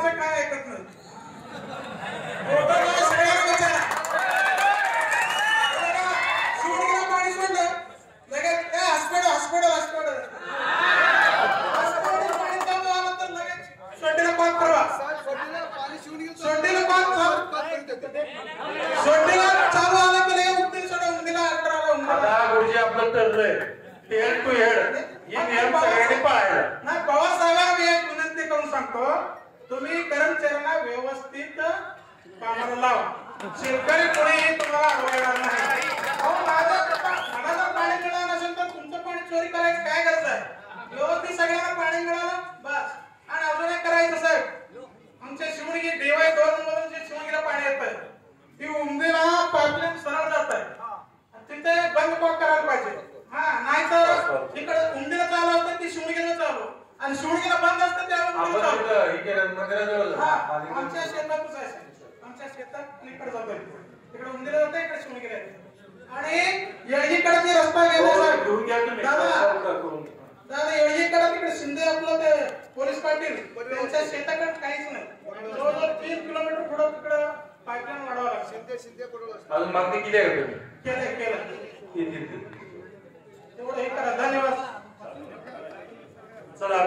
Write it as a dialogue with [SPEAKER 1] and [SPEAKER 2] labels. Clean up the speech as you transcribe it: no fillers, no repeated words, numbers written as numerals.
[SPEAKER 1] कोणाचं काय ऐकत नाही सगळ्याच विचारा शिवणीला पाणी सोडलं लगेच हॉस्पिटल हॉस्पिटल हॉस्पिटल हॉस्पिटल पाणी चालू आलं तर लगेच सोडीला पाक परवा सोडीला चालू आला की लगेच उंदीर सोडा उंदीला अडकराला
[SPEAKER 2] आता गुरुजी आपलं ठरलंय हेड टू हेड ही नियम सगळ्यांनी पाळायला
[SPEAKER 1] नाही पवार साहेबांना मी एक विनंती करून सांगतो तुम्ही कर्मचाऱ्यांना व्यवस्थित कामाला लावा शेतकरी कोणीही तुम्हाला अडवणार नाही मला जर पाणी मिळालं नसेल तर तुमचं पाणी चोरी करायची काय गरज आहे व्यवस्थित सगळ्यांना पाणी मिळालं बस आणि अजून एक करायचं साहेब आमच्या शिवणगी DY 2 मधून जे शिवणगीला पाणी येतं ती उमदीला पाईपलाईन सरळ जात आहे तिथे बंद करायला पाहिजे हा नाही तर इकडे उमदीला चालू असतं ती शिवणगीला चालू आणि शिवणगीला बंद असतं त्यामुळे आमच्या शेतातच आहे आमच्या शेतात इकडे जातोय तिकडे उमदीला जातं इकडे शिवणगीला येतं आणि येळजीकडे जे रस्ता गेला दादा येळजीकडे तिकडे शिंदे आपलं ते पोलीस पाटील त्यांच्या शेताकडे काहीच नाही जवळजवळ 3 किलोमीटर पुढे तिकडे पाईपलाईन वाढवावं लागतं
[SPEAKER 2] शिंदे अजून मागणी केली आहे
[SPEAKER 1] केलं तेवढं हे करा धन्यवाद
[SPEAKER 2] चला